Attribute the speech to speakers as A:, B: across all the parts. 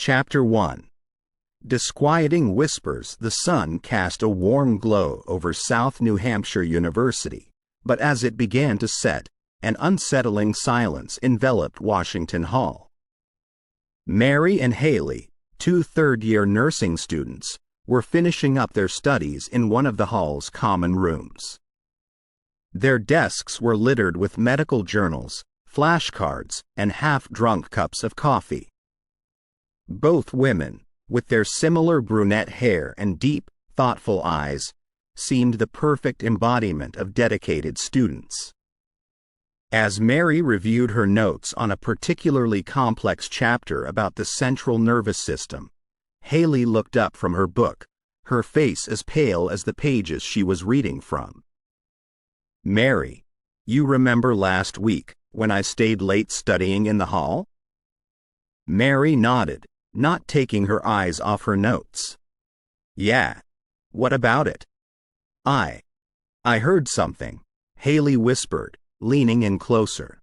A: Chapter 1. Disquieting whispers. The sun cast a warm glow over South New Hampshire University, but as it began to set, an unsettling silence enveloped Washington Hall. Mary and Hailey, two third-year nursing students, were finishing up their studies in one of the hall's common rooms. Their desks were littered with medical journals, flashcards, and half-drunk cups of coffee. Both women, with their similar brunette hair and deep, thoughtful eyes, seemed the perfect embodiment of dedicated students. As Mary reviewed her notes on a particularly complex chapter about the central nervous system, Hailey looked up from her book, her face as pale as the pages she was reading from. "Mary, you remember last week when I stayed late studying in the hall?" Mary nodded, not taking her eyes off her notes. "Yeah. What about it?" I heard something," Hailey whispered, leaning in closer.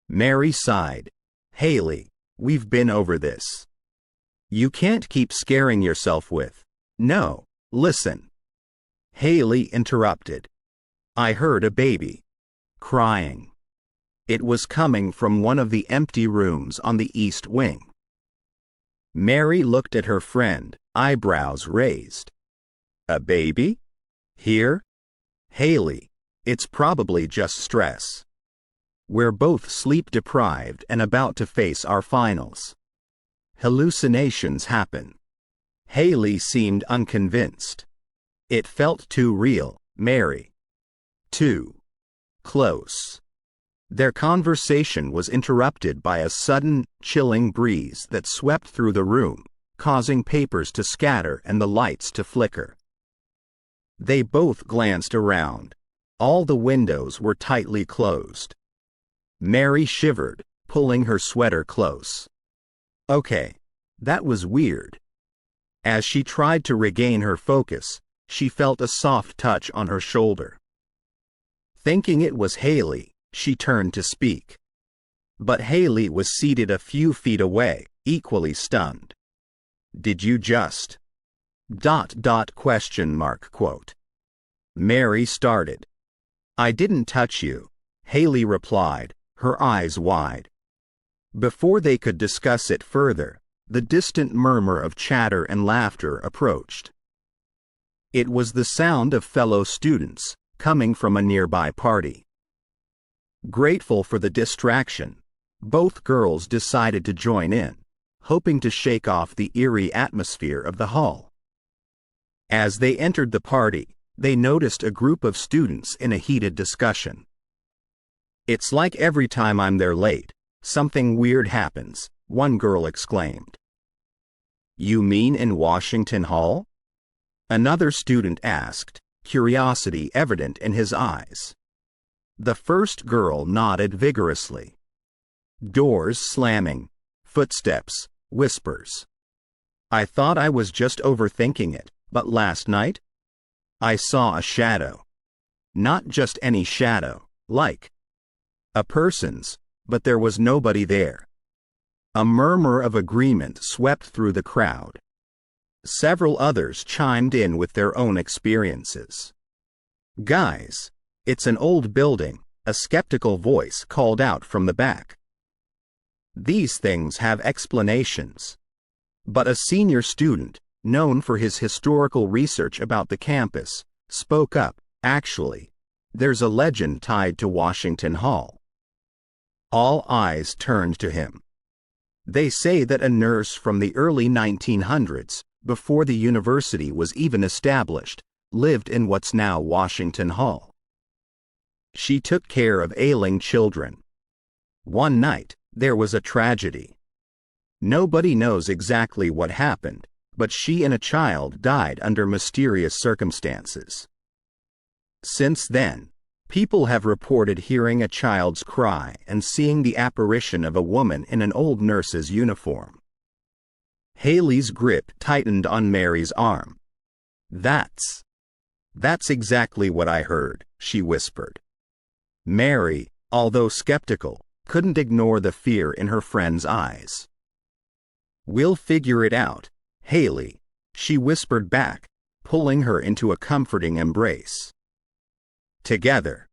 A: Mary sighed. "Hailey, we've been over this. You can't keep scaring yourself with, no, listen." Hailey interrupted. "I heard a baby crying. It was coming from one of the empty rooms on the east wing." Mary looked at her friend, eyebrows raised. "A baby? Here?" "Hailey, it's probably just stress. We're both sleep-deprived and about to face our finals. Hallucinations happen." Hailey seemed unconvinced. "It felt too real, Mary. Too close." Their conversation was interrupted by a sudden, chilling breeze that swept through the room, causing papers to scatter and the lights to flicker. They both glanced around. All the windows were tightly closed. Mary shivered, pulling her sweater close. "Okay, that was weird." As she tried to regain her focus, she felt a soft touch on her shoulder. Thinking it was Hailey, she turned to speak. But Hailey was seated a few feet away, equally stunned. "Did you just... ... quote. Mary started. "I didn't touch you," Hailey replied, her eyes wide. Before they could discuss it further, the distant murmur of chatter and laughter approached. It was the sound of fellow students, coming from a nearby party. Grateful for the distraction, both girls decided to join in, hoping to shake off the eerie atmosphere of the hall. As they entered the party, they noticed a group of students in a heated discussion. "It's like every time I'm there late, something weird happens," one girl exclaimed. "You mean in Washington Hall?" another student asked, curiosity evident in his eyes. The first girl nodded vigorously. Doors slamming, footsteps, whispers. "I thought I was just overthinking it, but last night, I saw a shadow. Not just any shadow, like a person's, but there was nobody there." A murmur of agreement swept through the crowd. Several others chimed in with their own experiences. "Guys, it's an old building," a skeptical voice called out from the back. "These things have explanations." But a senior student, known for his historical research about the campus, spoke up. "Actually, there's a legend tied to Washington Hall." All eyes turned to him. "They say that a nurse from the early 1900s, before the university was even established, lived in what's now Washington Hall. She took care of ailing children. One night, there was a tragedy. Nobody knows exactly what happened, but she and a child died under mysterious circumstances. Since then, people have reported hearing a child's cry and seeing the apparition of a woman in an old nurse's uniform." Hailey's grip tightened on Mary's arm. That's exactly what I heard," she whispered. Mary, although skeptical, couldn't ignore the fear in her friend's eyes. "We'll figure it out, Hailey," she whispered back, pulling her into a comforting embrace. Together.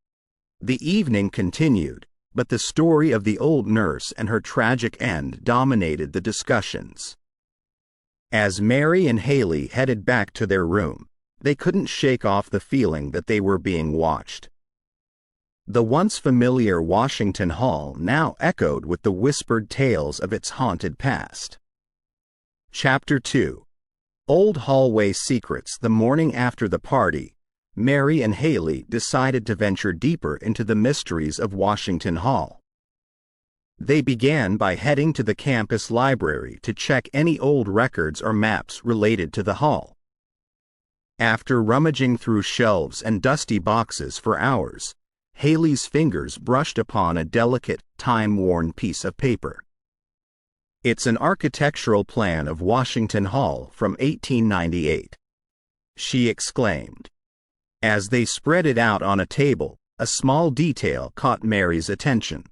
A: The evening continued, but the story of the old nurse and her tragic end dominated the discussions. As Mary and Hailey headed back to their room, they couldn't shake off the feeling that they were being watched. The once familiar Washington Hall now echoed with the whispered tales of its haunted past. Chapter 2. Old Hallway Secrets. The morning after the party, Mary and Hailey decided to venture deeper into the mysteries of Washington Hall. They began by heading to the campus library to check any old records or maps related to the hall. After rummaging through shelves and dusty boxes for hours, Hailey's fingers brushed upon a delicate, time-worn piece of paper. "It's an architectural plan of Washington Hall from 1898, she exclaimed. As they spread it out on a table, a small detail caught Mary's attention.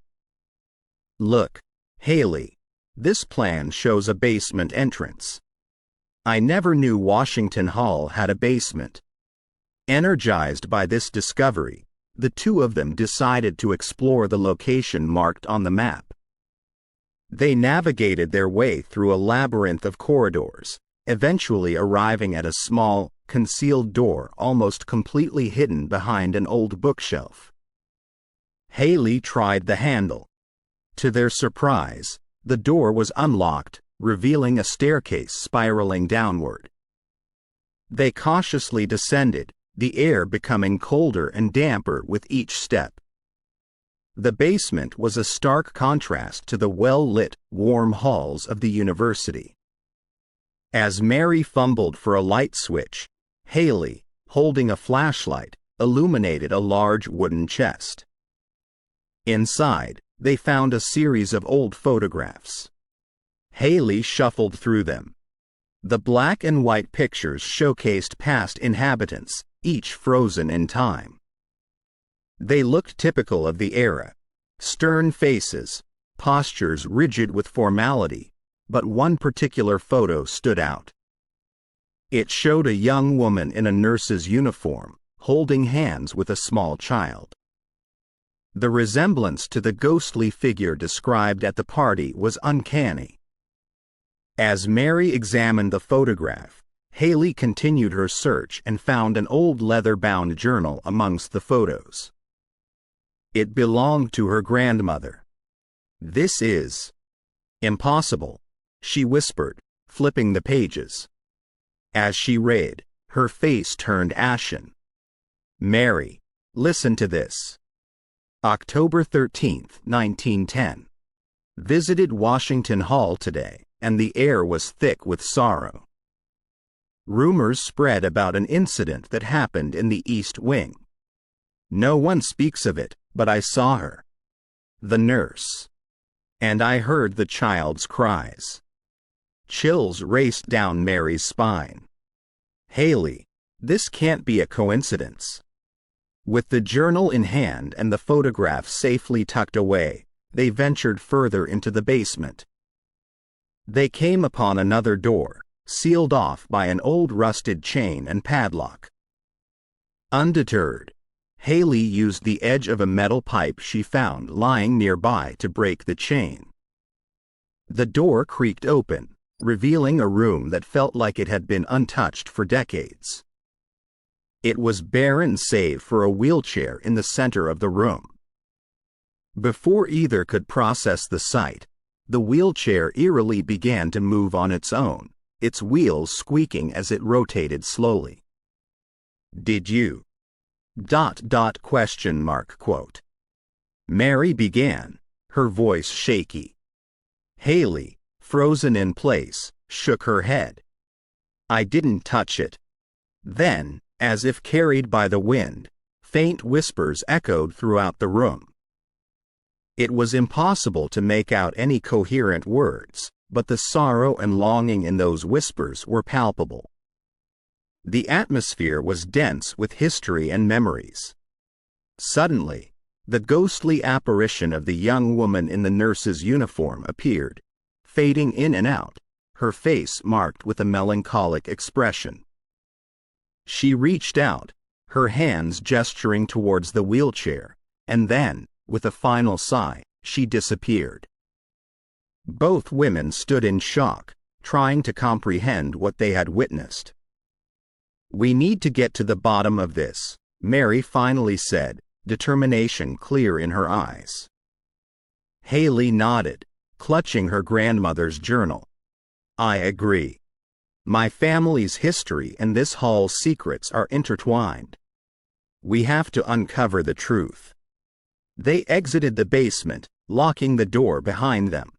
A: "Look, Hailey, this plan shows a basement entrance. I never knew Washington Hall had a basement." Energized by this discovery, the two of them decided to explore the location marked on the map. They navigated their way through a labyrinth of corridors, eventually arriving at a small, concealed door almost completely hidden behind an old bookshelf. Hailey tried the handle. To their surprise, the door was unlocked, revealing a staircase spiraling downward. They cautiously descended, the air becoming colder and damper with each step. The basement was a stark contrast to the well-lit, warm halls of the university. As Mary fumbled for a light switch, Hailey, holding a flashlight, illuminated a large wooden chest. Inside, they found a series of old photographs. Hailey shuffled through them. The black and white pictures showcased past inhabitants, each frozen in time. They looked typical of the era: stern faces, postures rigid with formality, but one particular photo stood out. It showed a young woman in a nurse's uniform, holding hands with a small child. The resemblance to the ghostly figure described at the party was uncanny. As Mary examined the photograph, Hailey continued her search and found an old leather-bound journal amongst the photos. It belonged to her grandmother. "This is impossible," she whispered, flipping the pages. As she read, her face turned ashen. "Mary, listen to this. October 13th, 1910. Visited Washington Hall today, and the air was thick with sorrow. Rumors spread about an incident that happened in the East Wing. No one speaks of it, but I saw her, the nurse, and I heard the child's cries." Chills raced down Mary's spine. "Hailey, this can't be a coincidence." With the journal in hand and the photograph safely tucked away, they ventured further into the basement. They came upon another door, sealed off by an old rusted chain and padlock. Undeterred, Hailey used the edge of a metal pipe she found lying nearby to break the chain. The door creaked open, revealing a room that felt like it had been untouched for decades. It was barren save for a wheelchair in the center of the room. Before either could process the sight, the wheelchair eerily began to move on its own, its wheels squeaking as it rotated slowly. "Did you? Question mark quote. Mary began, her voice shaky. Hailey, frozen in place, shook her head. "I didn't touch it." Then, as if carried by the wind, faint whispers echoed throughout the room. It was impossible to make out any coherent words, but the sorrow and longing in those whispers were palpable. The atmosphere was dense with history and memories. Suddenly, the ghostly apparition of the young woman in the nurse's uniform appeared, fading in and out, her face marked with a melancholic expression. She reached out, her hands gesturing towards the wheelchair, and then, with a final sigh, she disappeared. Both women stood in shock, trying to comprehend what they had witnessed. "We need to get to the bottom of this," Mary finally said, determination clear in her eyes. Hailey nodded, clutching her grandmother's journal. "I agree. My family's history and this hall's secrets are intertwined. We have to uncover the truth." They exited the basement, locking the door behind them.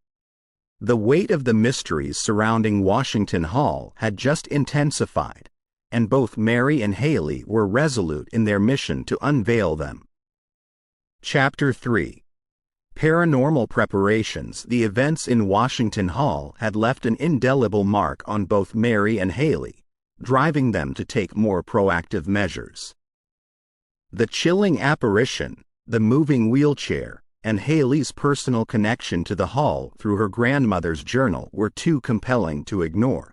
A: The weight of the mysteries surrounding Washington Hall had just intensified, and both Mary and Hailey were resolute in their mission to unveil them. Chapter 3. Paranormal preparations. The events in Washington Hall had left an indelible mark on both Mary and Hailey, driving them to take more proactive measures. The chilling apparition, the moving wheelchair, and Hailey's personal connection to the hall through her grandmother's journal were too compelling to ignore.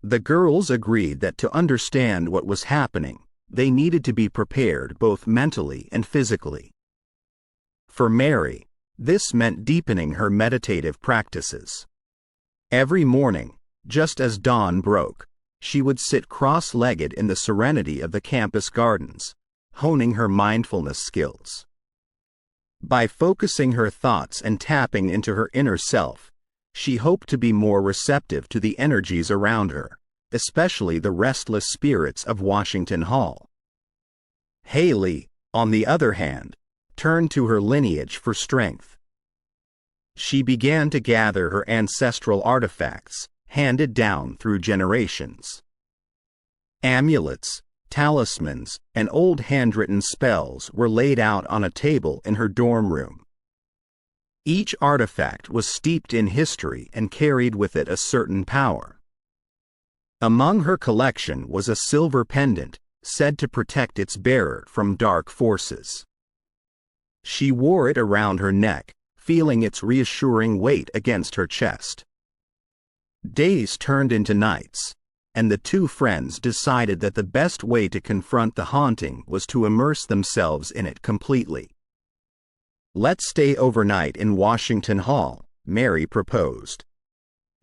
A: The girls agreed that to understand what was happening, they needed to be prepared both mentally and physically. For Mary, this meant deepening her meditative practices. Every morning, just as dawn broke, she would sit cross-legged in the serenity of the campus gardens, honing her mindfulness skills. By focusing her thoughts and tapping into her inner self, she hoped to be more receptive to the energies around her, especially the restless spirits of Washington Hall. Hailey, on the other hand, turned to her lineage for strength. She began to gather her ancestral artifacts, handed down through generations. Amulets, talismans, and old handwritten spells were laid out on a table in her dorm room. Each artifact was steeped in history and carried with it a certain power. Among her collection was a silver pendant, said to protect its bearer from dark forces. She wore it around her neck, feeling its reassuring weight against her chest. Days turned into nights, and the two friends decided that the best way to confront the haunting was to immerse themselves in it completely. "Let's stay overnight in Washington Hall," Mary proposed.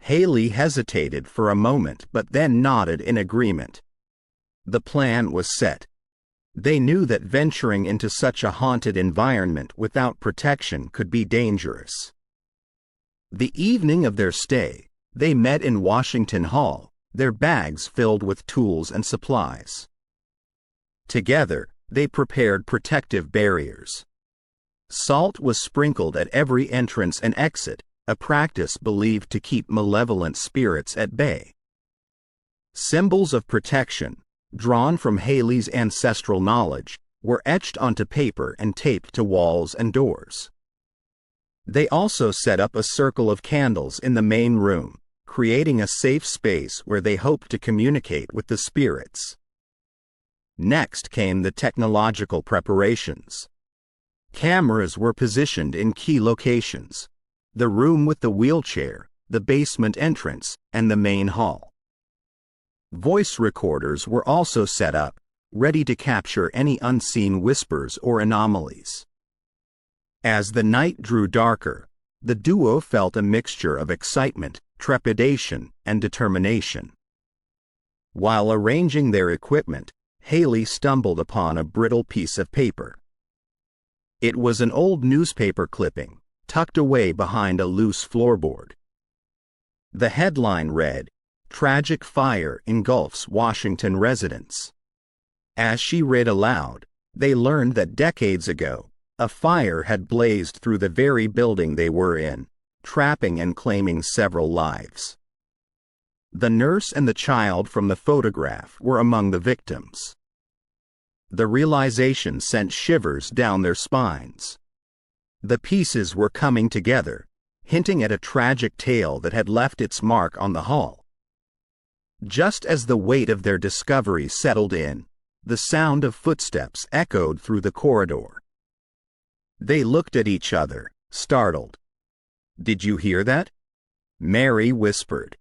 A: Hailey hesitated for a moment but then nodded in agreement. The plan was set. They knew that venturing into such a haunted environment without protection could be dangerous. The evening of their stay, they met in Washington Hall, their bags filled with tools and supplies. Together, they prepared protective barriers. Salt was sprinkled at every entrance and exit, a practice believed to keep malevolent spirits at bay. Symbols of protection, drawn from Hailey's ancestral knowledge, were etched onto paper and taped to walls and doors. They also set up a circle of candles in the main room, creating a safe space where they hoped to communicate with the spirits. Next came the technological preparations. Cameras were positioned in key locations: the room with the wheelchair, the basement entrance, and the main hall. Voice recorders were also set up, ready to capture any unseen whispers or anomalies. As the night drew darker, the duo felt a mixture of excitement, trepidation, and determination. While arranging their equipment, Hailey stumbled upon a brittle piece of paper. It was an old newspaper clipping, tucked away behind a loose floorboard. The headline read, "Tragic Fire Engulfs Washington Residents." As she read aloud, they learned that decades ago, a fire had blazed through the very building they were in, trapping and claiming several lives. The nurse and the child from the photograph were among the victims. The realization sent shivers down their spines. The pieces were coming together, hinting at a tragic tale that had left its mark on the hall. Just as the weight of their discovery settled in, the sound of footsteps echoed through the corridor. They looked at each other, startled. "Did you hear that?" Mary whispered.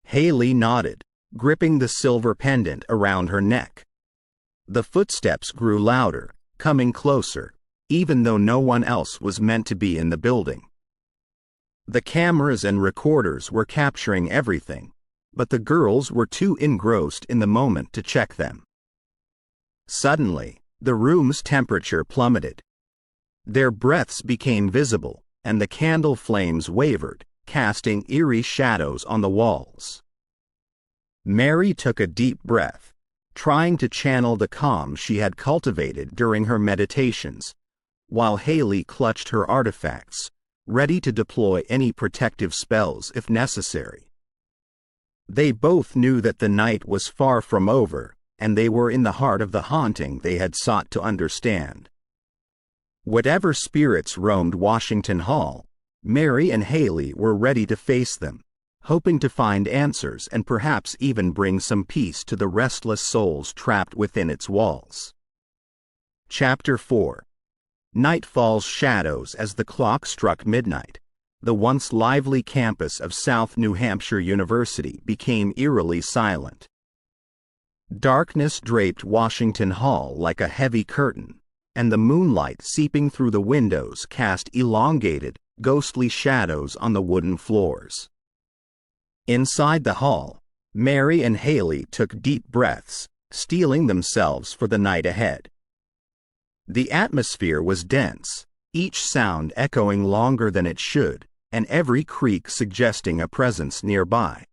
A: Hailey nodded, gripping the silver pendant around her neck. The footsteps grew louder, coming closer, even though no one else was meant to be in the building. The cameras and recorders were capturing everything, but the girls were too engrossed in the moment to check them. Suddenly, the room's temperature plummeted. Their breaths became visible, and the candle flames wavered, casting eerie shadows on the walls. Mary took a deep breath, trying to channel the calm she had cultivated during her meditations, while Hailey clutched her artifacts, ready to deploy any protective spells if necessary. They both knew that the night was far from over, and they were in the heart of the haunting they had sought to understand. Whatever spirits roamed Washington Hall, Mary and Hailey were ready to face them, hoping to find answers and perhaps even bring some peace to the restless souls trapped within its walls. Chapter 4. Night falls shadows as the clock struck midnight. The once lively campus of South New Hampshire University became eerily silent. Darkness draped Washington Hall like a heavy curtain, and the moonlight seeping through the windows cast elongated, ghostly shadows on the wooden floors. Inside the hall, Mary and Hailey took deep breaths, steeling themselves for the night ahead. The atmosphere was dense, each sound echoing longer than it should, and every creak suggesting a presence nearby.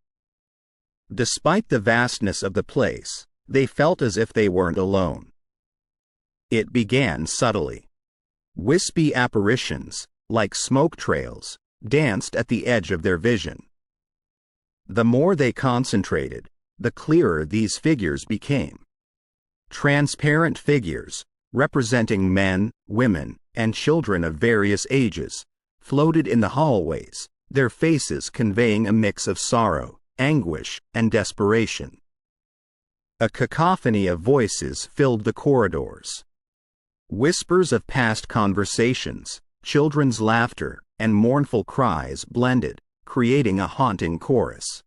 A: Despite the vastness of the place, they felt as if they weren't alone. It began subtly. Wispy apparitions, like smoke trails, danced at the edge of their vision. The more they concentrated, the clearer these figures became. Transparent figures, representing men, women, and children of various ages, floated in the hallways, their faces conveying a mix of sorrow, anguish, and desperation. A cacophony of voices filled the corridors. Whispers of past conversations, children's laughter, and mournful cries blended, creating a haunting chorus.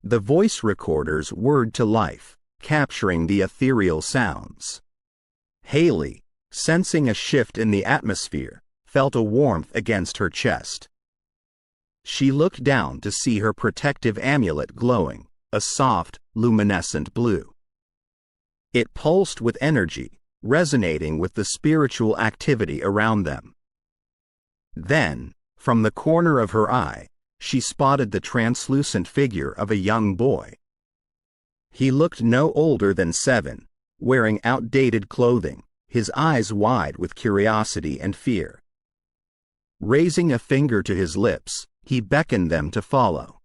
A: The voice recorders whirred to life, capturing the ethereal sounds. Hailey, sensing a shift in the atmosphere, felt a warmth against her chest. She looked down to see her protective amulet glowing, a soft, luminescent blue. It pulsed with energy, resonating with the spiritual activity around them. Then, from the corner of her eye, she spotted the translucent figure of a young boy. He looked no older than 7, wearing outdated clothing, his eyes wide with curiosity and fear. Raising a finger to his lips, he beckoned them to follow.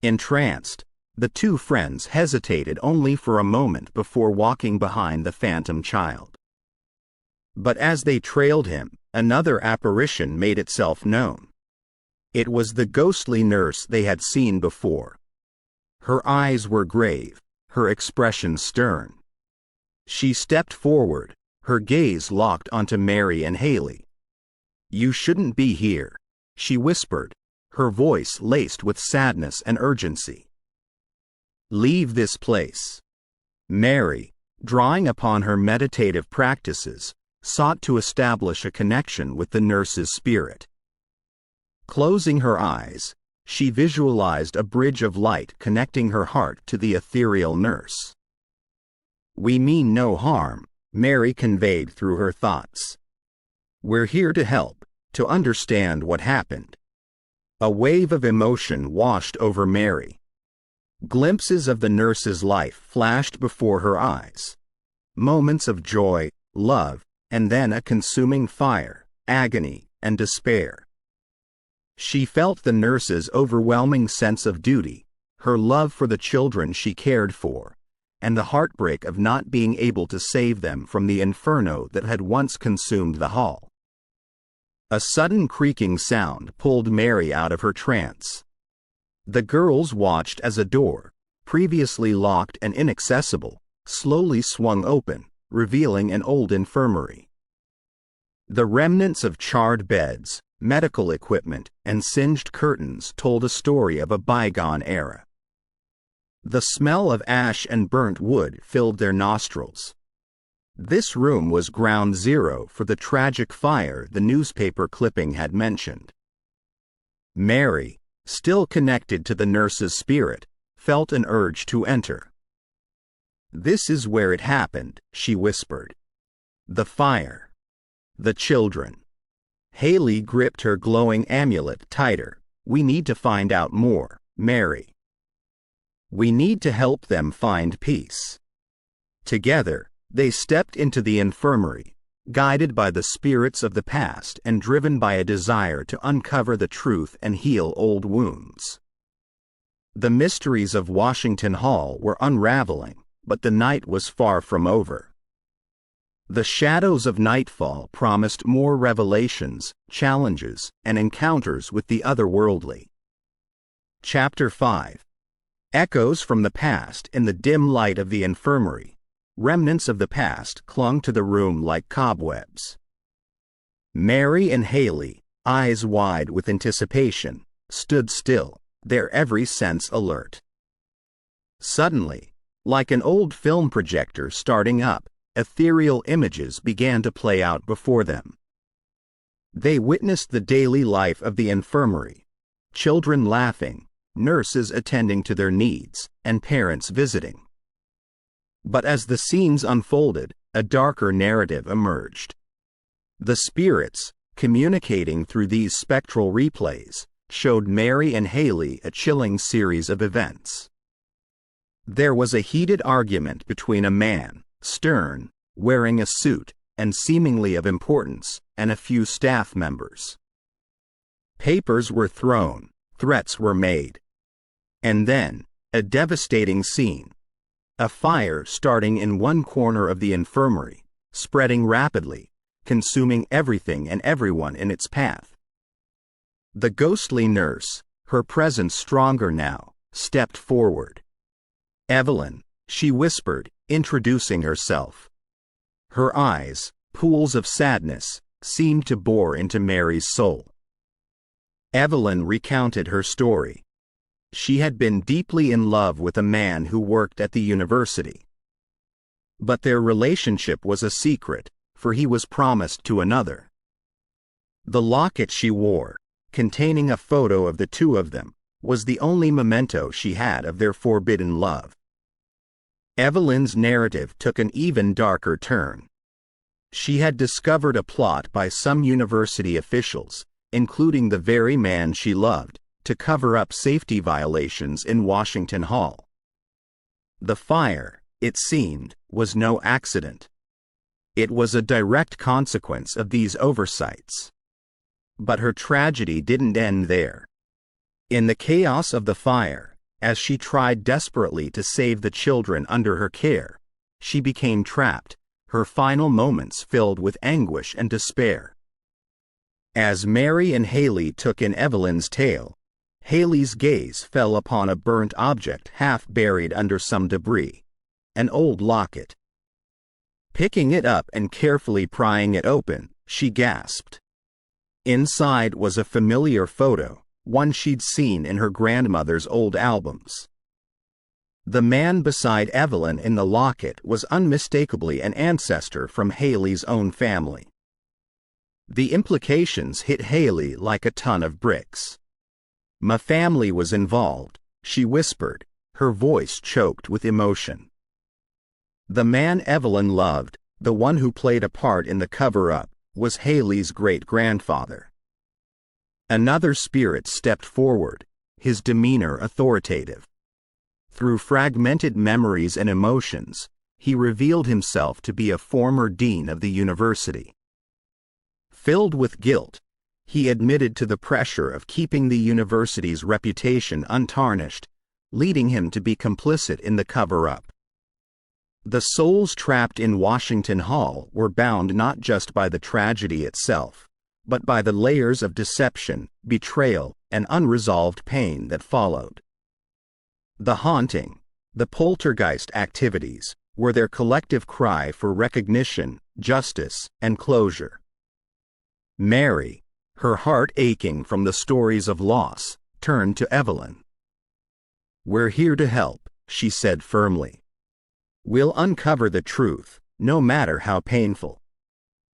A: Entranced, the two friends hesitated only for a moment before walking behind the phantom child. But as they trailed him, another apparition made itself known. It was the ghostly nurse they had seen before. Her eyes were grave, her expression stern. She stepped forward, her gaze locked onto Mary and Hailey. "You shouldn't be here," she whispered, her voice laced with sadness and urgency. "Leave this place." Mary, drawing upon her meditative practices, sought to establish a connection with the nurse's spirit. Closing her eyes, she visualized a bridge of light connecting her heart to the ethereal nurse. "We mean no harm," Mary conveyed through her thoughts. "We're here to help, to understand what happened." A wave of emotion washed over Mary. Glimpses of the nurse's life flashed before her eyes. Moments of joy, love, and then a consuming fire, agony, and despair. She felt the nurse's overwhelming sense of duty, her love for the children she cared for, and the heartbreak of not being able to save them from the inferno that had once consumed the hall. A sudden creaking sound pulled Mary out of her trance. The girls watched as a door, previously locked and inaccessible, slowly swung open, revealing an old infirmary. The remnants of charred beds, medical equipment, and singed curtains told a story of a bygone era. The smell of ash and burnt wood filled their nostrils. This room was ground zero for the tragic fire the newspaper clipping had mentioned. Mary, still connected to the nurse's spirit, felt an urge to enter. "This is where it happened," she whispered. "The fire. The children." Hailey gripped her glowing amulet tighter. "We need to find out more, Mary. We need to help them find peace." Together, they stepped into the infirmary, guided by the spirits of the past and driven by a desire to uncover the truth and heal old wounds. The mysteries of Washington Hall were unraveling, but the night was far from over. The shadows of nightfall promised more revelations, challenges, and encounters with the otherworldly. Chapter 5. Echoes from the past. In the dim light of the infirmary, remnants of the past clung to the room like cobwebs. Mary and Hailey, eyes wide with anticipation, stood still, their every sense alert. Suddenly, like an old film projector starting up, ethereal images began to play out before them. They witnessed the daily life of the infirmary, children laughing, nurses attending to their needs, and parents visiting. But as the scenes unfolded, a darker narrative emerged. The spirits, communicating through these spectral replays, showed Mary and Hailey a chilling series of events. There was a heated argument between a man, stern, wearing a suit, and seemingly of importance, and a few staff members. Papers were thrown, threats were made. And then, a devastating scene. A fire starting in one corner of the infirmary, spreading rapidly, consuming everything and everyone in its path. The ghostly nurse, her presence stronger now, stepped forward. "Evelyn," she whispered, introducing herself. Her eyes, pools of sadness, seemed to bore into Mary's soul. Evelyn recounted her story. She had been deeply in love with a man who worked at the university. But their relationship was a secret, for he was promised to another. The locket she wore, containing a photo of the two of them, was the only memento she had of their forbidden love. Evelyn's narrative took an even darker turn. She had discovered a plot by some university officials, including the very man she loved, to cover up safety violations in Washington Hall. The fire, it seemed, was no accident. It was a direct consequence of these oversights. But her tragedy didn't end there. In the chaos of the fire, as she tried desperately to save the children under her care, she became trapped, her final moments filled with anguish and despair. As Mary and Hailey took in Evelyn's tale, Hailey's gaze fell upon a burnt object half buried under some debris, an old locket. Picking it up and carefully prying it open, she gasped. Inside was a familiar photo, one she'd seen in her grandmother's old albums. The man beside Evelyn in the locket was unmistakably an ancestor from Hailey's own family. The implications hit Hailey like a ton of bricks. "My family was involved," she whispered, her voice choked with emotion. The man Evelyn loved, the one who played a part in the cover-up, was Hailey's great-grandfather. Another spirit stepped forward, his demeanor authoritative. Through fragmented memories and emotions, he revealed himself to be a former dean of the university. Filled with guilt, he admitted to the pressure of keeping the university's reputation untarnished, leading him to be complicit in the cover-up. The souls trapped in Washington Hall were bound not just by the tragedy itself, but by the layers of deception, betrayal, and unresolved pain that followed. The haunting, the poltergeist activities, were their collective cry for recognition, justice, and closure. Mary, her heart aching from the stories of loss, turned to Evelyn. "We're here to help," she said firmly. "We'll uncover the truth, no matter how painful.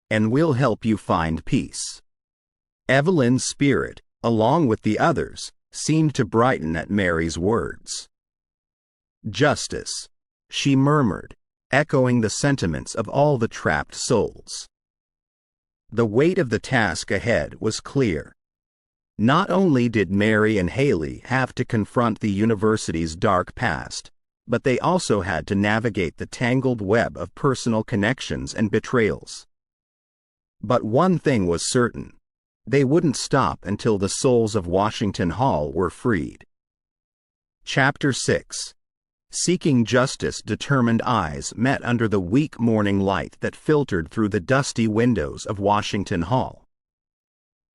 A: And we'll help you find peace." Evelyn's spirit, along with the others, seemed to brighten at Mary's words. "Justice," she murmured, echoing the sentiments of all the trapped souls. The weight of the task ahead was clear. Not only did Mary and Hailey have to confront the university's dark past, but they also had to navigate the tangled web of personal connections and betrayals. But one thing was certain: they wouldn't stop until the souls of Washington Hall were freed. Chapter 6. Seeking justice. Determined eyes met under the weak morning light that filtered through the dusty windows of Washington Hall.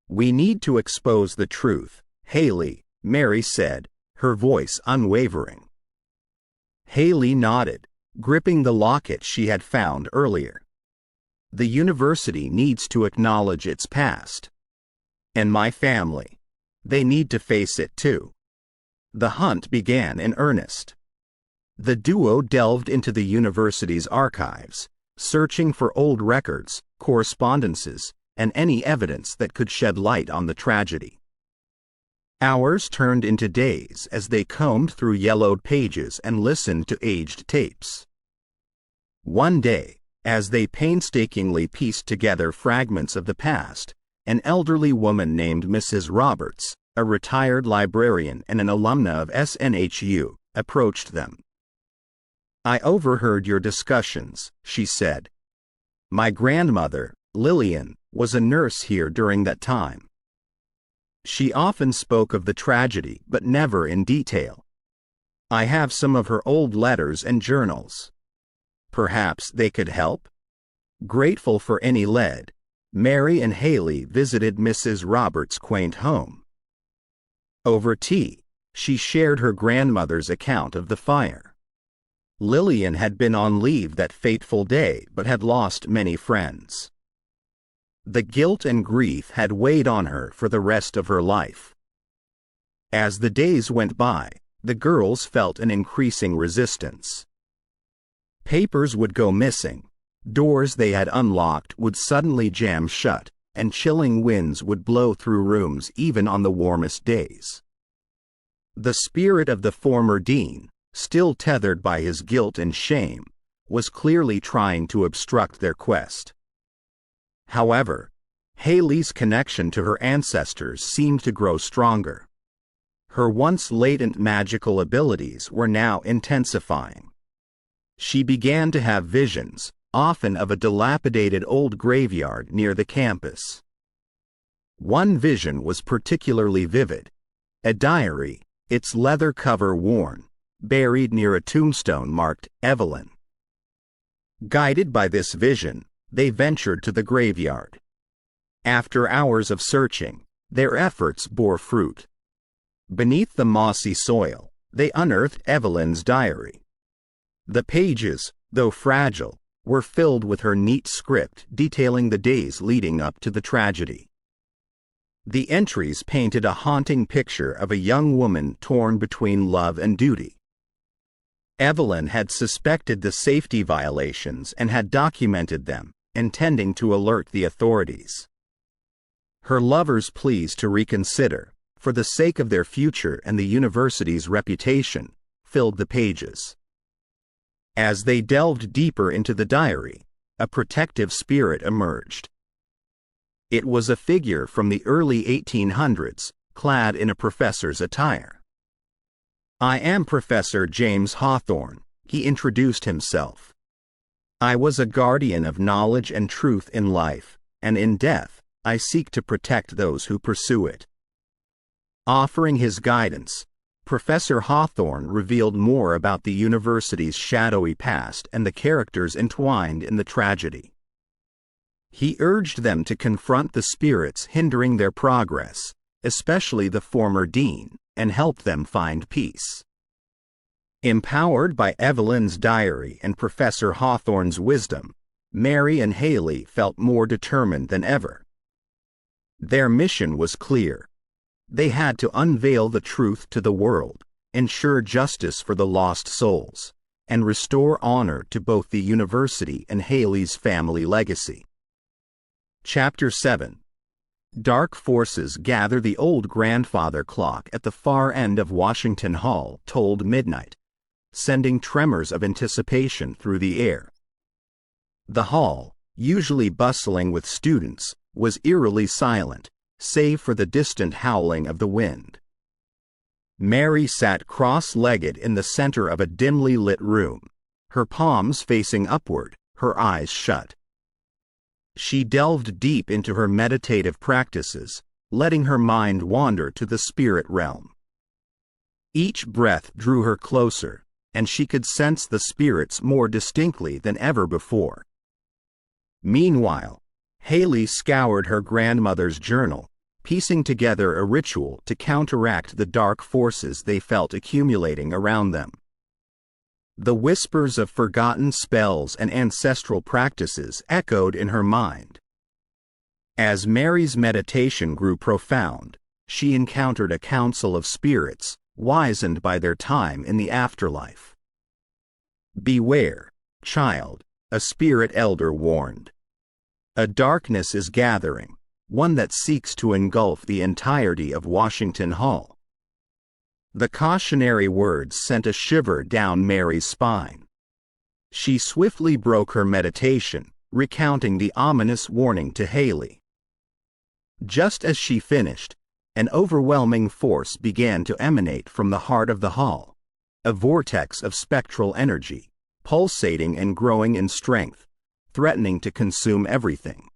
A: "We need to expose the truth, Hailey," Mary said, her voice unwavering. Hailey nodded, gripping the locket she had found earlier. "The university needs to acknowledge its past. And my family. They need to face it too." The hunt began in earnest. The duo delved into the university's archives, searching for old records, correspondences, and any evidence that could shed light on the tragedy. Hours turned into days as they combed through yellowed pages and listened to aged tapes. One day, as they painstakingly pieced together fragments of the past, an elderly woman named Mrs. Roberts, a retired librarian and an alumna of SNHU, approached them. "I overheard your discussions," she said. "My grandmother, Lillian, was a nurse here during that time. She often spoke of the tragedy, but never in detail. I have some of her old letters and journals. Perhaps they could help?" Grateful for any lead, Mary and Hailey visited Mrs. Roberts' quaint home. Over tea, she shared her grandmother's account of the fire. Lillian had been on leave that fateful day but had lost many friends. The guilt and grief had weighed on her for the rest of her life. As the days went by, the girls felt an increasing resistance. Papers would go missing, doors they had unlocked would suddenly jam shut, and chilling winds would blow through rooms even on the warmest days. The spirit of the former dean, still tethered by his guilt and shame, was clearly trying to obstruct their quest. However, Hailey's connection to her ancestors seemed to grow stronger. Her once latent magical abilities were now intensifying. She began to have visions, often of a dilapidated old graveyard near the campus. One vision was particularly vivid: a diary, its leather cover worn, buried near a tombstone marked Evelyn. Guided by this vision, they ventured to the graveyard. After hours of searching, their efforts bore fruit. Beneath the mossy soil, they unearthed Evelyn's diary. The pages, though fragile, were filled with her neat script detailing the days leading up to the tragedy. The entries painted a haunting picture of a young woman torn between love and duty. Evelyn had suspected the safety violations and had documented them, intending to alert the authorities. Her lover's pleas to reconsider, for the sake of their future and the university's reputation, filled the pages. As they delved deeper into the diary, a protective spirit emerged. It was a figure from the early 1800s, clad in a professor's attire. "I am Professor James Hawthorne," he introduced himself. "I was a guardian of knowledge and truth in life, and in death, I seek to protect those who pursue it." Offering his guidance, Professor Hawthorne revealed more about the university's shadowy past and the characters entwined in the tragedy. He urged them to confront the spirits hindering their progress, especially the former dean, and help them find peace. Empowered by Evelyn's diary and Professor Hawthorne's wisdom, Mary and Hailey felt more determined than ever. Their mission was clear. They had to unveil the truth to the world, ensure justice for the lost souls, and restore honor to both the university and Hailey's family legacy. Chapter 7. Dark forces gather. The old grandfather clock at the far end of Washington Hall tolled midnight, sending tremors of anticipation through the air. The hall, usually bustling with students, was eerily silent, save for the distant howling of the wind. Mary sat cross-legged in the center of a dimly lit room, her palms facing upward, her eyes shut. She delved deep into her meditative practices, letting her mind wander to the spirit realm. Each breath drew her closer, and she could sense the spirits more distinctly than ever before. Meanwhile, Hailey scoured her grandmother's journal, piecing together a ritual to counteract the dark forces they felt accumulating around them. The whispers of forgotten spells and ancestral practices echoed in her mind. As Mary's meditation grew profound, she encountered a council of spirits, wizened by their time in the afterlife. "Beware, child," a spirit elder warned. "A darkness is gathering, one that seeks to engulf the entirety of Washington Hall." The cautionary words sent a shiver down Mary's spine. She swiftly broke her meditation, recounting the ominous warning to Hailey. Just as she finished, an overwhelming force began to emanate from the heart of the hall, a vortex of spectral energy, pulsating and growing in strength, threatening to consume everything.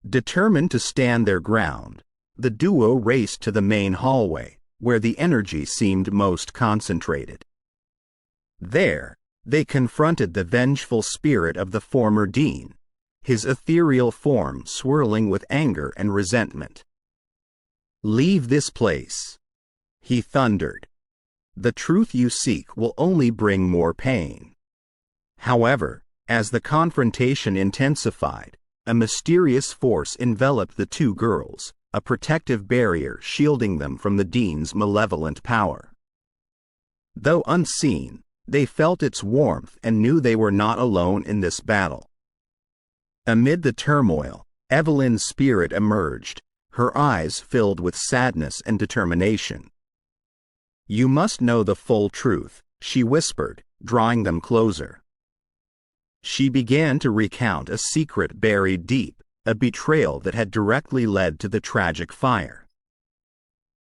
A: Determined to stand their ground, the duo raced to the main hallway, where the energy seemed most concentrated. There, they confronted the vengeful spirit of the former dean, his ethereal form swirling with anger and resentment. "Leave this place," he thundered. "The truth you seek will only bring more pain." However, as the confrontation intensified, a mysterious force enveloped the two girls, a protective barrier shielding them from the dean's malevolent power. Though unseen, they felt its warmth and knew they were not alone in this battle. Amid the turmoil, Evelyn's spirit emerged, her eyes filled with sadness and determination. "You must know the full truth," she whispered, drawing them closer. She began to recount a secret buried deep, a betrayal that had directly led to the tragic fire.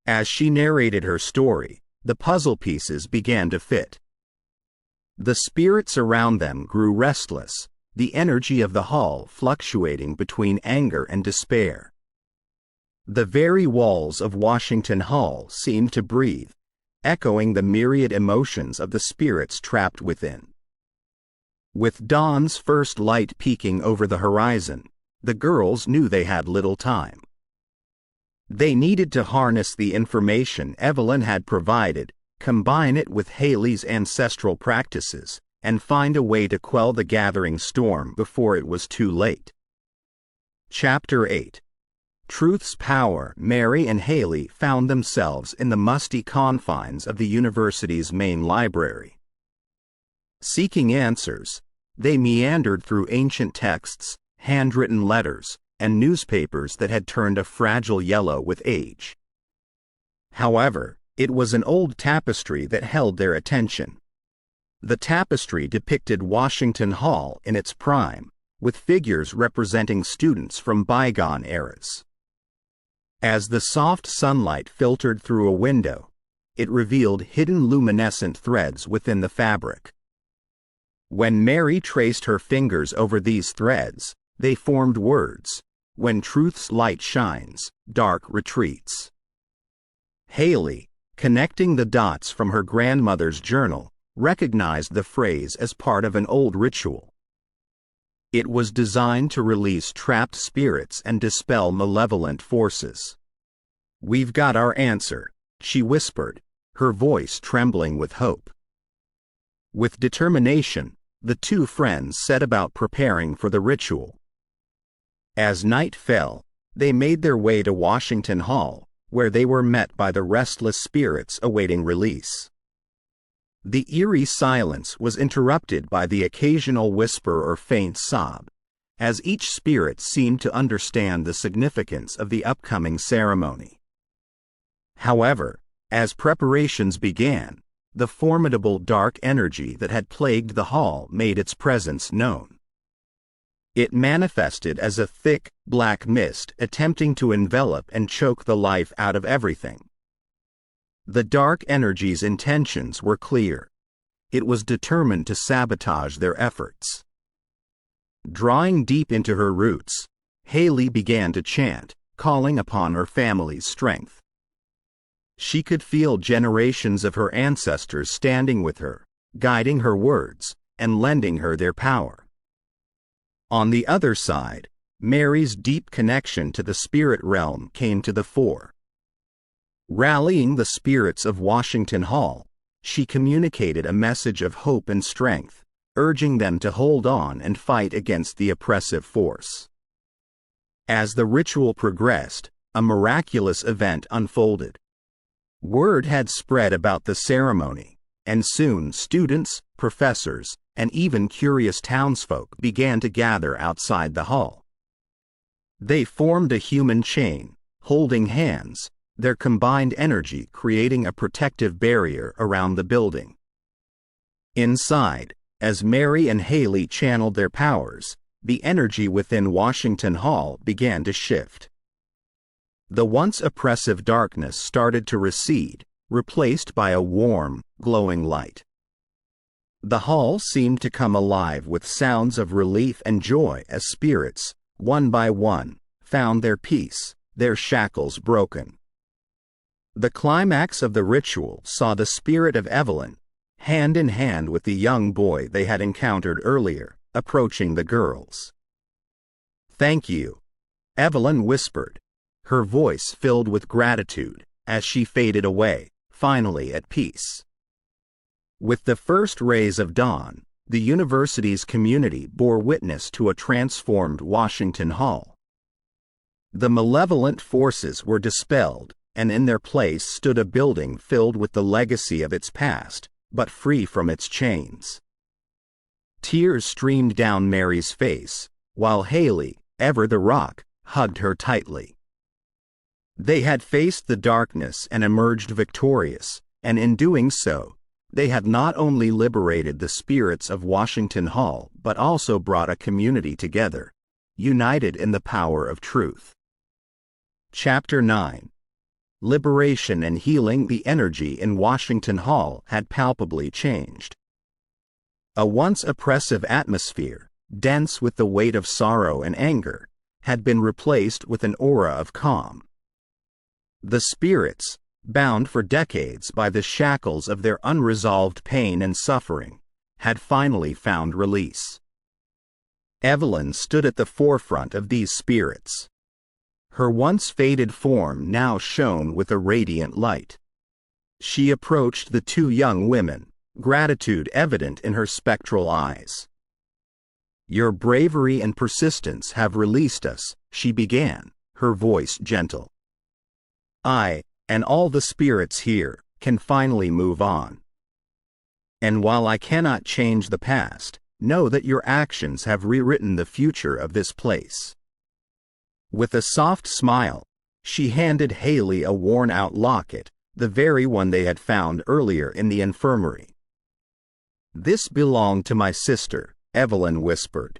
A: As she narrated her story, the puzzle pieces began to fit. The spirits around them grew restless, the energy of the hall fluctuating between anger and despair. The very walls of Washington Hall seemed to breathe, echoing the myriad emotions of the spirits trapped within. With dawn's first light peeking over the horizon, the girls knew they had little time. They needed to harness the information Evelyn had provided, combine it with Hailey's ancestral practices, and find a way to quell the gathering storm before it was too late. Chapter 8. Truth's Power. Mary and Hailey found themselves in the musty confines of the university's main library. Seeking answers, they meandered through ancient texts, handwritten letters, and newspapers that had turned a fragile yellow with age. However, it was an old tapestry that held their attention. The tapestry depicted Washington Hall in its prime, with figures representing students from bygone eras. As the soft sunlight filtered through a window, it revealed hidden luminescent threads within the fabric. When Mary traced her fingers over these threads, they formed words: "When truth's light shines, dark retreats." Hailey, connecting the dots from her grandmother's journal, recognized the phrase as part of an old ritual. It was designed to release trapped spirits and dispel malevolent forces. "We've got our answer," she whispered, her voice trembling with hope. With determination, the two friends set about preparing for the ritual. As night fell, They made their way to Washington Hall, where they were met by the restless spirits awaiting release. The eerie silence was interrupted by the occasional whisper or faint sob, as each spirit seemed to understand the significance of the upcoming ceremony. However, as preparations began, the formidable dark energy that had plagued the hall made its presence known. It manifested as a thick, black mist attempting to envelop and choke the life out of everything. The dark energy's intentions were clear. It was determined to sabotage their efforts. Drawing deep into her roots, Hailey began to chant, calling upon her family's strength. She could feel generations of her ancestors standing with her, guiding her words, and lending her their power. On the other side, Mary's deep connection to the spirit realm came to the fore. Rallying the spirits of Washington Hall, she communicated a message of hope and strength, urging them to hold on and fight against the oppressive force. As the ritual progressed, a miraculous event unfolded. Word had spread about the ceremony, and soon students, professors, and even curious townsfolk began to gather outside the hall. They formed a human chain, holding hands, their combined energy creating a protective barrier around the building. Inside, as Mary and Hailey channeled their powers, the energy within Washington Hall began to shift. The once oppressive darkness started to recede, replaced by a warm, glowing light. The hall seemed to come alive with sounds of relief and joy as spirits, one by one, found their peace, their shackles broken. The climax of the ritual saw the spirit of Evelyn, hand in hand with the young boy they had encountered earlier, approaching the girls. "Thank you," Evelyn whispered, her voice filled with gratitude, as she faded away, finally at peace. With the first rays of dawn, the university's community bore witness to a transformed Washington Hall. The malevolent forces were dispelled, and in their place stood a building filled with the legacy of its past, but free from its chains. Tears streamed down Mary's face, while Hailey, ever the rock, hugged her tightly. They had faced the darkness and emerged victorious, and in doing so, they had not only liberated the spirits of Washington Hall but also brought a community together, united in the power of truth. Chapter 9. Liberation and healing. The energy in Washington Hall had palpably changed. A once oppressive atmosphere, dense with the weight of sorrow and anger, had been replaced with an aura of calm. The spirits, bound for decades by the shackles of their unresolved pain and suffering, had finally found release. Evelyn stood at the forefront of these spirits. Her once faded form now shone with a radiant light. She approached the two young women, gratitude evident in her spectral eyes. "Your bravery and persistence have released us," she began, her voice gentle. "I, and all the spirits here, can finally move on. And while I cannot change the past, know that your actions have rewritten the future of this place." With a soft smile, she handed Hailey a worn-out locket, the very one they had found earlier in the infirmary. "This belonged to my sister," Evelyn whispered.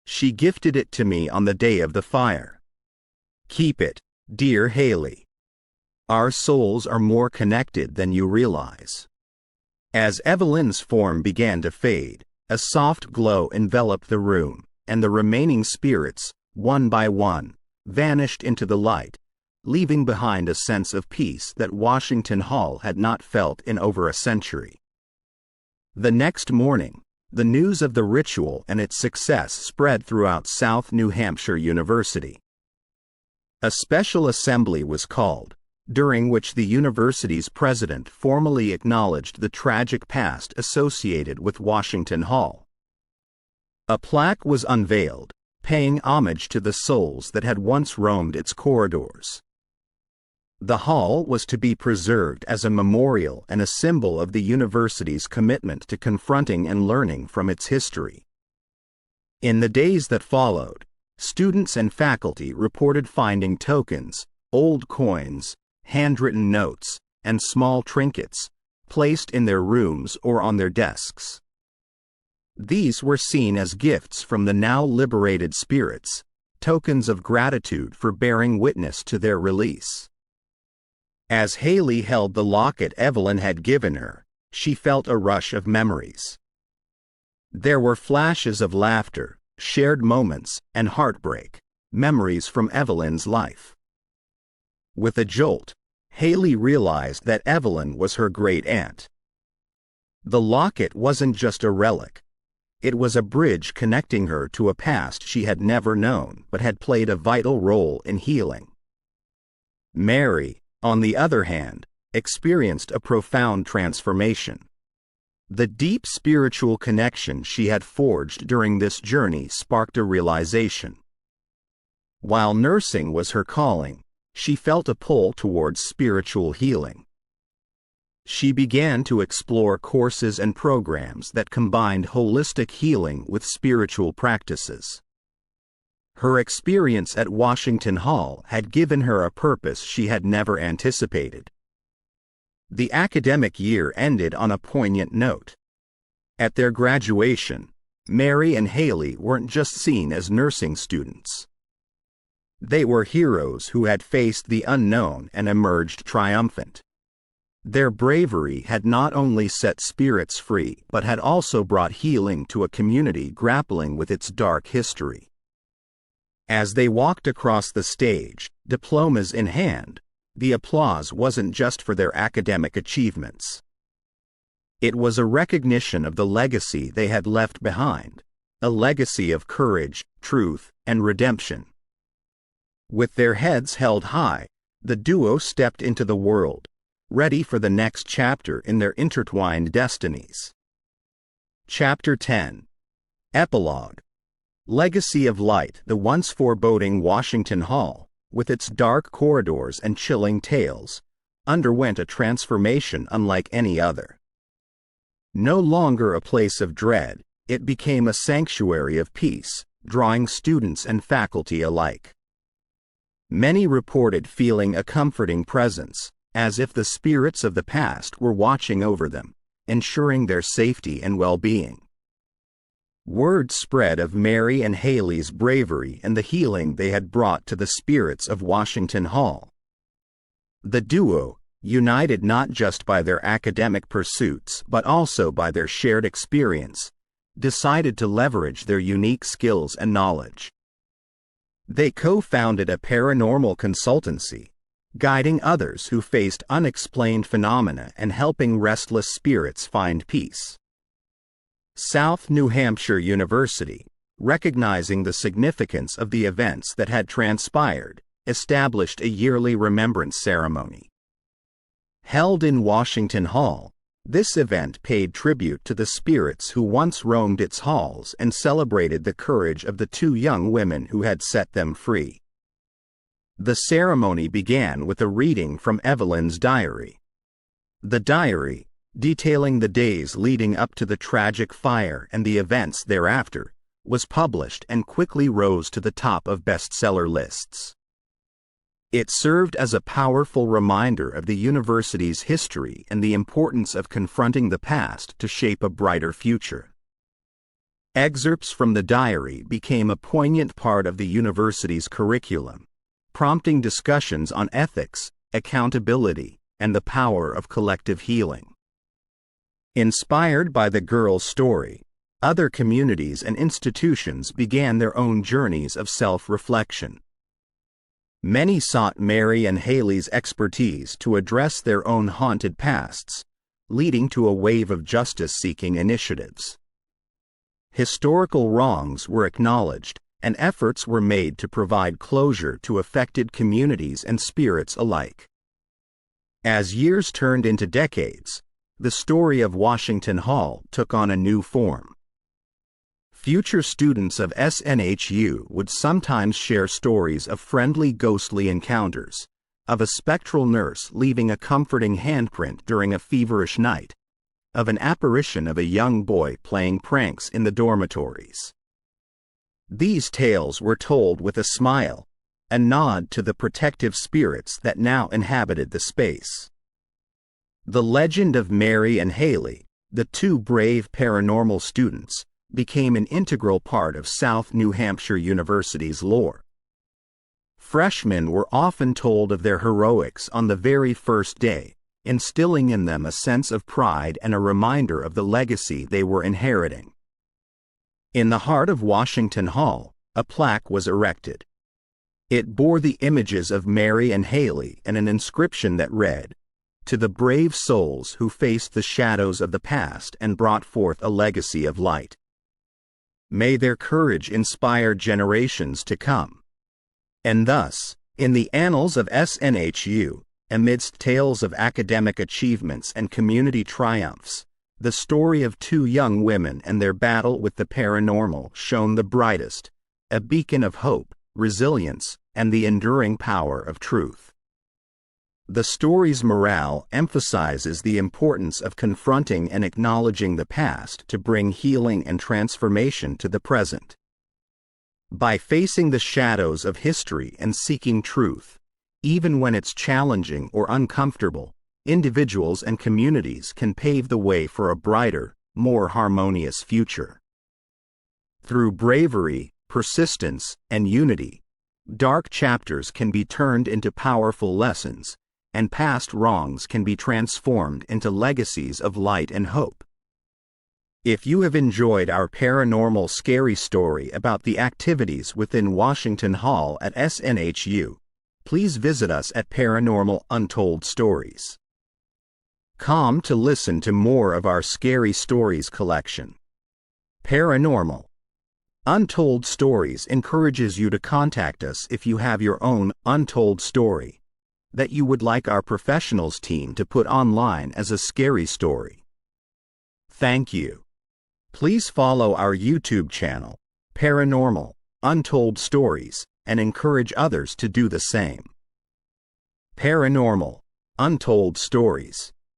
A: "She gifted it to me on the day of the fire. Keep it, dear Hailey. Our souls are more connected than you realize." As Evelyn's form began to fade, a soft glow enveloped the room, and the remaining spirits, one by one, vanished into the light, leaving behind a sense of peace that Washington Hall had not felt in over a century. The next morning, the news of the ritual and its success spread throughout South New Hampshire University. A special assembly was called, during which the university's president formally acknowledged the tragic past associated with Washington Hall. A plaque was unveiled, paying homage to the souls that had once roamed its corridors. The hall was to be preserved as a memorial and a symbol of the university's commitment to confronting and learning from its history. In the days that followed, students and faculty reported finding tokens, old coins, handwritten notes, and small trinkets, placed in their rooms or on their desks. These were seen as gifts from the now liberated spirits, tokens of gratitude for bearing witness to their release. As Hailey held the locket Evelyn had given her, she felt a rush of memories. There were flashes of laughter, shared moments, and heartbreak, memories from Evelyn's life. With a jolt, Hailey realized that Evelyn was her great-aunt. The locket wasn't just a relic. It was a bridge connecting her to a past she had never known but had played a vital role in healing. Mary, on the other hand, experienced a profound transformation. The deep spiritual connection she had forged during this journey sparked a realization. While nursing was her calling, she felt a pull towards spiritual healing. She began to explore courses and programs that combined holistic healing with spiritual practices. Her experience at Washington Hall had given her a purpose she had never anticipated. The academic year ended on a poignant note. At their graduation, Mary and Hailey weren't just seen as nursing students. They were heroes who had faced the unknown and emerged triumphant. Their bravery had not only set spirits free but had also brought healing to a community grappling with its dark history. As they walked across the stage, diplomas in hand, the applause wasn't just for their academic achievements. It was a recognition of the legacy they had left behind, a legacy of courage, truth, and redemption. With their heads held high, the duo stepped into the world, ready for the next chapter in their intertwined destinies. Chapter 10. Epilogue. Legacy of Light. The once foreboding Washington Hall, with its dark corridors and chilling tales, underwent a transformation unlike any other. No longer a place of dread, it became a sanctuary of peace, drawing students and faculty alike. Many reported feeling a comforting presence, as if the spirits of the past were watching over them, ensuring their safety and well-being. Word spread of Mary and Hailey's bravery and the healing they had brought to the spirits of Washington Hall. The duo, united not just by their academic pursuits but also by their shared experience, decided to leverage their unique skills and knowledge. They co-founded a paranormal consultancy, guiding others who faced unexplained phenomena and helping restless spirits find peace. South New Hampshire University, recognizing the significance of the events that had transpired, established a yearly remembrance ceremony. Held in Washington Hall, this event paid tribute to the spirits who once roamed its halls and celebrated the courage of the two young women who had set them free. The ceremony began with a reading from Evelyn's diary. The diary, detailing the days leading up to the tragic fire and the events thereafter, was published and quickly rose to the top of bestseller lists. It served as a powerful reminder of the university's history and the importance of confronting the past to shape a brighter future. Excerpts from the diary became a poignant part of the university's curriculum, prompting discussions on ethics, accountability, and the power of collective healing. Inspired by the girl's story, other communities and institutions began their own journeys of self-reflection. Many sought Mary and Hailey's expertise to address their own haunted pasts, leading to a wave of justice-seeking initiatives. Historical wrongs were acknowledged, and efforts were made to provide closure to affected communities and spirits alike. As years turned into decades, the story of Washington Hall took on a new form. Future students of SNHU would sometimes share stories of friendly ghostly encounters, of a spectral nurse leaving a comforting handprint during a feverish night, of an apparition of a young boy playing pranks in the dormitories. These tales were told with a smile, a nod to the protective spirits that now inhabited the space. The legend of Mary and Hailey, the two brave paranormal students, became an integral part of South New Hampshire University's lore. Freshmen were often told of their heroics on the very first day, instilling in them a sense of pride and a reminder of the legacy they were inheriting. In the heart of Washington Hall, a plaque was erected. It bore the images of Mary and Hailey and an inscription that read, "To the brave souls who faced the shadows of the past and brought forth a legacy of light. May their courage inspire generations to come." And thus, in the annals of SNHU, amidst tales of academic achievements and community triumphs, the story of two young women and their battle with the paranormal shone the brightest, a beacon of hope, resilience, and the enduring power of truth. The story's morale emphasizes the importance of confronting and acknowledging the past to bring healing and transformation to the present. By facing the shadows of history and seeking truth, even when it's challenging or uncomfortable, individuals and communities can pave the way for a brighter, more harmonious future. Through bravery, persistence, and unity, dark chapters can be turned into powerful lessons, and past wrongs can be transformed into legacies of light and hope. If you have enjoyed our paranormal scary story about the activities within Washington Hall at SNHU, please visit us at Paranormal Untold Stories. Come to listen to more of our scary stories collection. Paranormal Untold Stories encourages you to contact us if you have your own untold story that you would like our professionals team to put online as a scary story. Thank you. Please follow our YouTube channel, Paranormal Untold Stories, and encourage others to do the same. Paranormal Untold Stories.